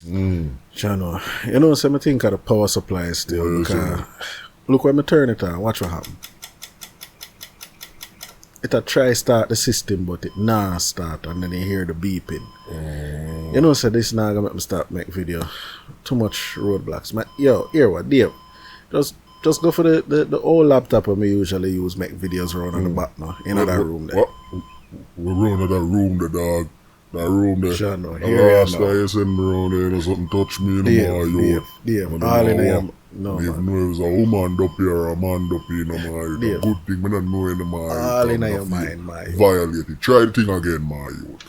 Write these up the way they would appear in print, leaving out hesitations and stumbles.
Chano, so I think of the power supply still because look when I turn it on, watch what happen. It'll try start the system, but it nah start, and then you hear the beeping. So this now gonna make me start make video. Too much roadblocks. Here what, Dave? Just go for the old laptop I usually use make videos around on the back now, in that room there. What? We're running that room there, dog. That room there. Chano, The here last guy you send me around there, there's something touch me in the mayo. Dave, all in there. No, Dave know it was a woman up here or a man up here in the mayo. The good thing, I don't know in the mayo. All in your mind, my youth. Violate it. Try the thing again, my youth.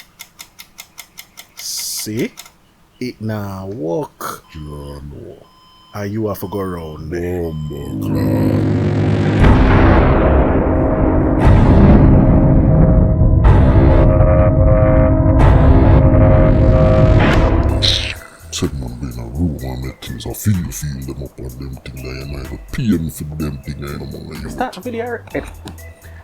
See? It now walk. Chano. And you have to go around there. Said man be in a room and make things I feel them up on them things that you never pay me for them things anymore. Start the video.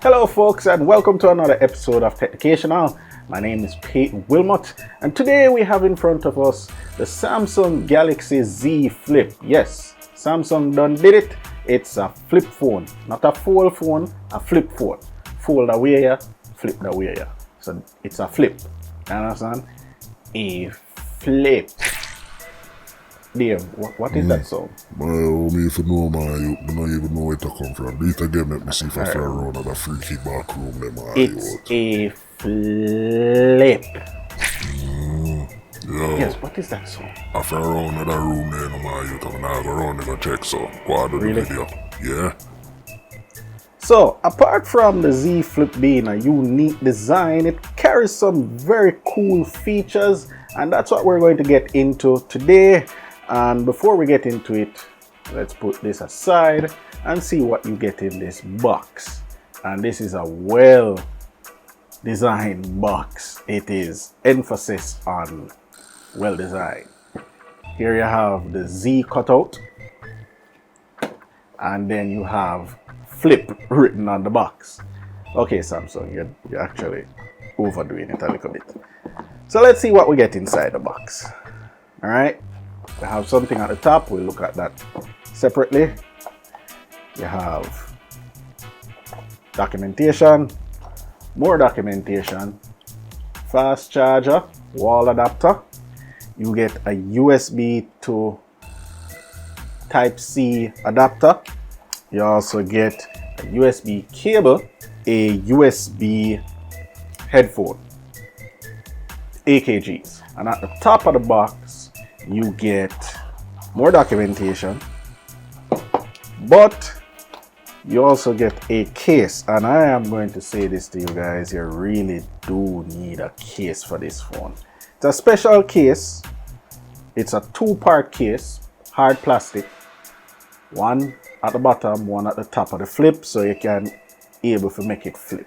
Hello folks and welcome to another episode of Technicational. My name is Peyton Wilmot and today we have in front of us the Samsung Galaxy Z Flip. Yes, Samsung done did it. It's a flip phone, not a fold phone, a flip phone. Fold away ya, flip away ya. So it's a flip. You understand? A flip. Dave, what is that song? Me if you know my youth, I don't even know where it come from. Do it again, let me see if I fly around at a freaky back room there, my It's youth. a flip. Yeah. Yes, what is that song? I fly around at that room there, my youth, and I go around and go check so. Go on do the Really? video. Yeah. So, apart from the Z Flip being a unique design, it carries some very cool features, and that's what we're going to get into today. And before we get into it, let's put this aside and see what you get in this box. And this is a well designed box. It is emphasis on well designed. Here you have the Z cutout, and then you have flip written on the box. Okay, Samsung, you're actually overdoing it a little bit. So let's see what we get inside the box. All right. We have something at the top. We'll look at that separately. You have documentation, more documentation, fast charger, wall adapter. You get a USB to Type-C adapter. You also get a USB cable, a USB headphone, AKGs. And at the top of the box, you get more documentation, but you also get a case. And I am going to say this to you guys, you really do need a case for this phone. It's a special case. It's a two-part case, hard plastic, one at the bottom, one at the top of the flip, so you can able to make it flip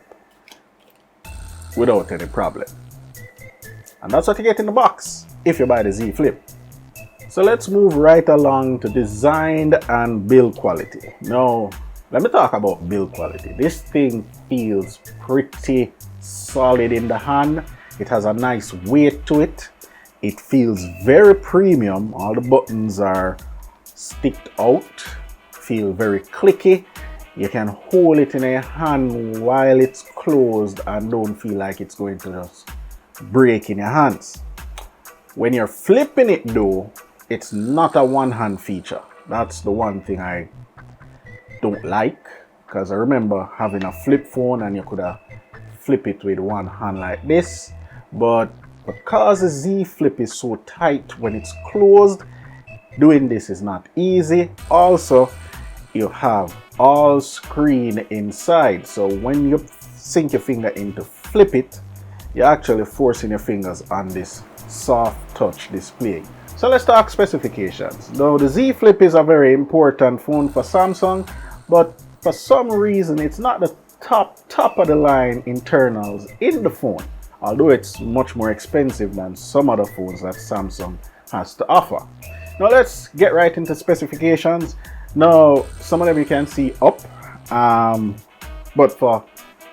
without any problem. And that's what you get in the box if you buy the Z Flip. So let's move right along to design and build quality. Now, let me talk about build quality. This thing feels pretty solid in the hand. It has a nice weight to it. It feels very premium. All the buttons are sticked out, feel very clicky. You can hold it in your hand while it's closed and don't feel like it's going to just break in your hands. When you're flipping it though, it's not a one-hand feature. That's the one thing I don't like, because I remember having a flip phone and you could have flip it with one hand like this, but because the Z Flip is so tight when it's closed, doing this is not easy. Also, you have all screen inside, so when you sink your finger in to flip it, you're actually forcing your fingers on this soft touch display. So let's talk specifications. Now the Z Flip is a very important phone for Samsung, but for some reason it's not the top of the line internals in the phone, although it's much more expensive than some other phones that Samsung has to offer. Now let's get right into specifications. Now some of them you can see up, but for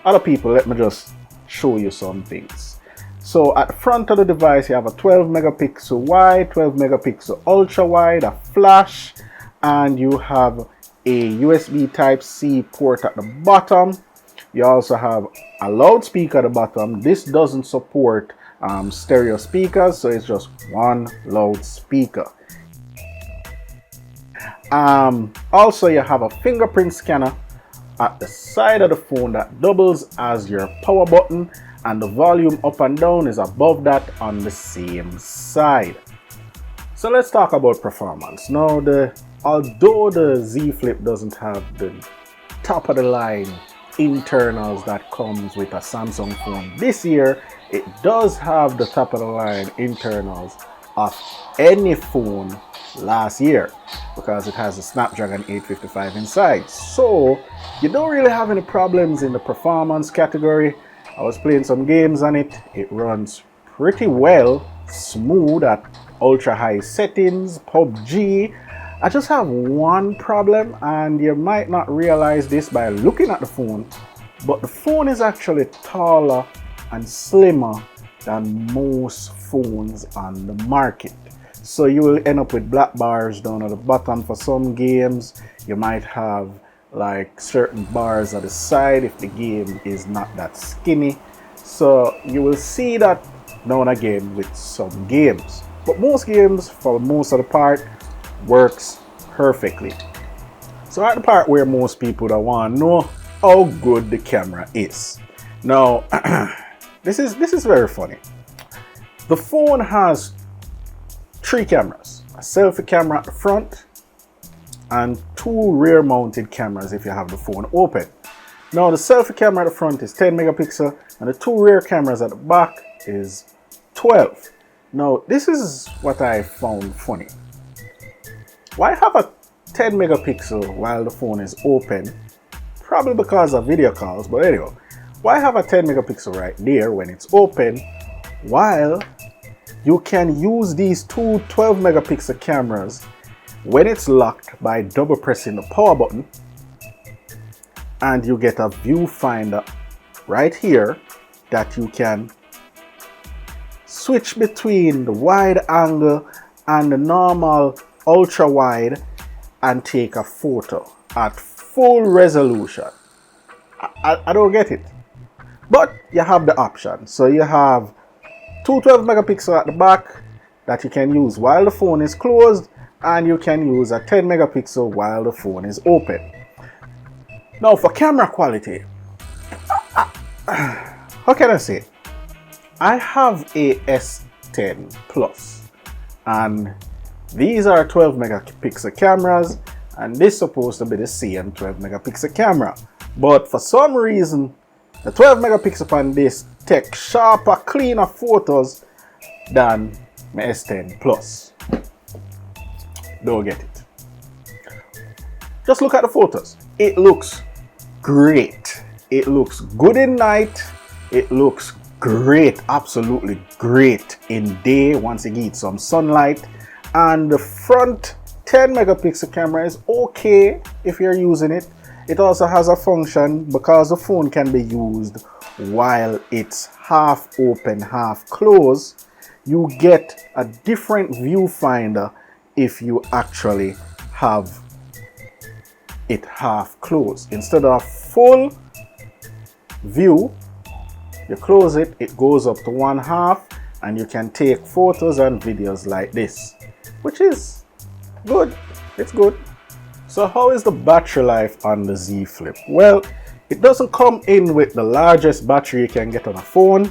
other people, let me just show you some things. So at the front of the device, you have a 12 megapixel wide, 12 megapixel ultra wide, a flash, and you have a USB Type-C port at the bottom. You also have a loudspeaker at the bottom. This doesn't support stereo speakers, so it's just one loudspeaker. Also, you have a fingerprint scanner at the side of the phone that doubles as your power button, and the volume up and down is above that on the same side. So let's talk about performance. Now, although the Z Flip doesn't have the top of the line internals that comes with a Samsung phone this year, it does have the top of the line internals of any phone last year, because it has a Snapdragon 855 inside. So you don't really have any problems in the performance category. I was playing some games on it. It runs pretty well, smooth at ultra high settings, PUBG. I just have one problem, and you might not realize this by looking at the phone, but the phone is actually taller and slimmer than most phones on the market. So you will end up with black bars down at the bottom for some games. You might have like certain bars at the side if the game is not that skinny. So you will see that now and again with some games. But most games, for most of the part, works perfectly. So at the part where most people don't want to know how good the camera is. Now, this is very funny. The phone has 3 cameras: a selfie camera at the front and 2 rear mounted cameras if you have the phone open. Now the selfie camera at the front is 10 megapixel and the 2 rear cameras at the back is 12. Now this is what I found funny. Why have a 10 megapixel while the phone is open? Probably because of video calls, but anyway, why have a 10 megapixel right there when it's open, while you can use these 2 12 megapixel cameras when it's locked by double pressing the power button, and you get a viewfinder right here that you can switch between the wide angle and the normal ultra wide and take a photo at full resolution. I don't get it, but you have the option. So you have 2 12 megapixel at the back that you can use while the phone is closed, and you can use a 10 megapixel while the phone is open. Now for camera quality, how can I say? I have a S10 Plus, and these are 12 megapixel cameras, and this is supposed to be the same 12 megapixel camera. But for some reason, the 12 megapixel on this take sharper, cleaner photos than my S10 Plus. Don't get it. Just look at the photos. It looks great. It looks good in night. It looks great, absolutely great in day once you get some sunlight. And the front 10 megapixel camera is okay if you're using it. It also has a function, because the phone can be used while it's half open, half closed. You get a different viewfinder if you actually have it half closed. Instead of full view, you close it, it goes up to 1/2, and you can take photos and videos like this, which is good. It's good. So how is the battery life on the Z Flip? Well, it doesn't come in with the largest battery you can get on a phone.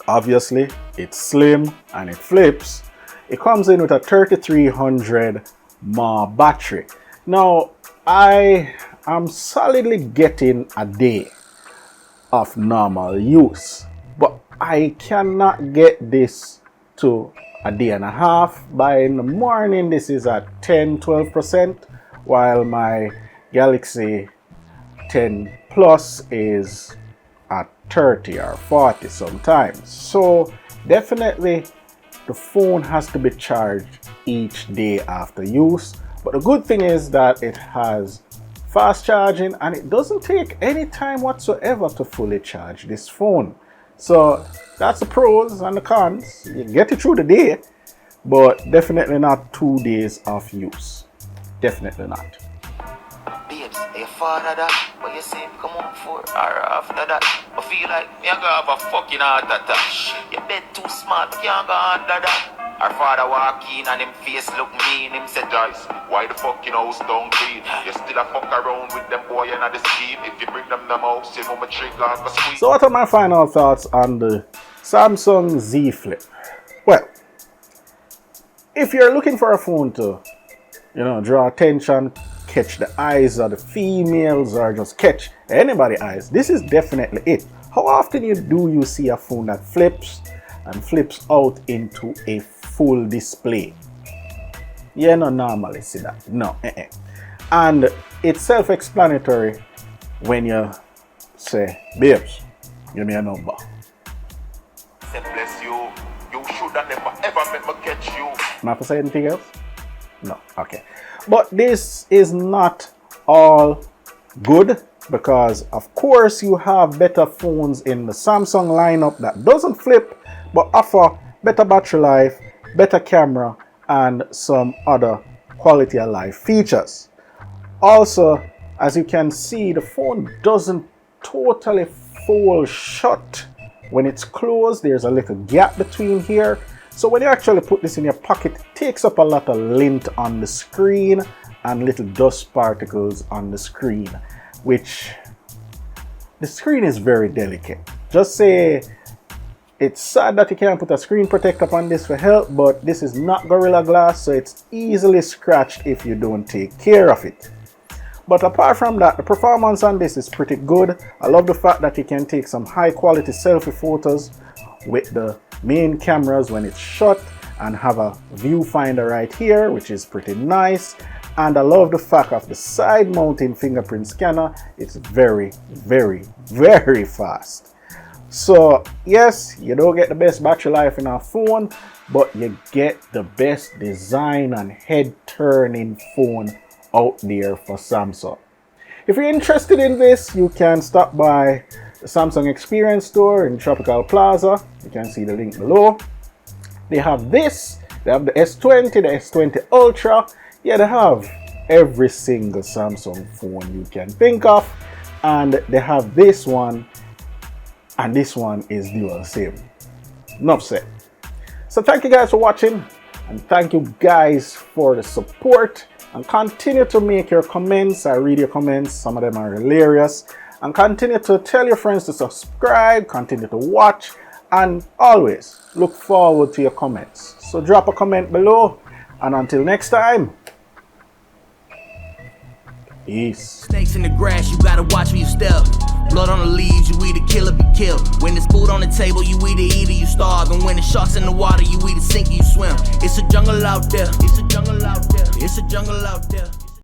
Obviously, it's slim and it flips. It comes in with a 3300 mAh battery. Now, I am solidly getting a day of normal use, but I cannot get this to a day and a half. By in the morning, this is at 10-12%, while my Galaxy 10 Plus is at 30 or 40 sometimes. So definitely the phone has to be charged each day after use. But the good thing is that it has fast charging, and it doesn't take any time whatsoever to fully charge this phone. So that's the pros and the cons. You get it through the day, but definitely not 2 days of use. Definitely not. Babes, are you father that? What you say him come up for or after that? I feel like me I gonna have a fucking heart attack. Your bed too small, can't go under that. Our father walk in and him face look mean. Him said, Joyce, why the fuck you house don't clean? You still a fuck around with them boy and the scheme. If you bring them house, you know my trigger and squeeze. So what are my final thoughts on the Samsung Z Flip? Well, if you're looking for a phone to, draw attention, catch the eyes of the females, or just catch anybody's eyes, this is definitely it. How often do you see a phone that flips and flips out into a full display? You don't normally see that. No. And it's self-explanatory when you say, babes, give me a number. Say bless you. You should have never ever make me catch you. Am I have to say anything else? No. Okay. But this is not all good, because of course you have better phones in the Samsung lineup that doesn't flip but offer better battery life, better camera, and some other quality of life features. Also, as you can see, the phone doesn't totally fold shut. When it's closed, there's a little gap between here. So when you actually put this in your pocket, it takes up a lot of lint on the screen and little dust particles on the screen, which the screen is very delicate. Just say it's sad that you can't put a screen protector on this for help, but this is not Gorilla Glass, so it's easily scratched if you don't take care of it. But apart from that, the performance on this is pretty good. I love the fact that you can take some high quality selfie photos with the main cameras when it's shut, and have a viewfinder right here, which is pretty nice. And I love the fact of the side mounting fingerprint scanner. It's very, very, very fast. So yes, you don't get the best battery life in our phone, but you get the best design and head turning phone out there for Samsung. If you're interested in this, you can stop by the Samsung Experience Store in Tropical Plaza. You can see the link below. They have this, they have the S20, the S20 Ultra. Yeah, they have every single Samsung phone you can think of. And they have this one, and this one is dual SIM. Enough said. So thank you guys for watching, and thank you guys for the support. And continue to make your comments. I read your comments, some of them are hilarious. And continue to tell your friends to subscribe, continue to watch, and always look forward to your comments. So drop a comment below, and until next time, peace. Snakes in the grass, you gotta watch where you step. Blood on the leaves, you either kill or be killed. When there's food on the table, you either eat or you starve. And when there's sharks in the water, you either sink or you swim. It's a jungle out there. It's a jungle out there. It's a jungle out there.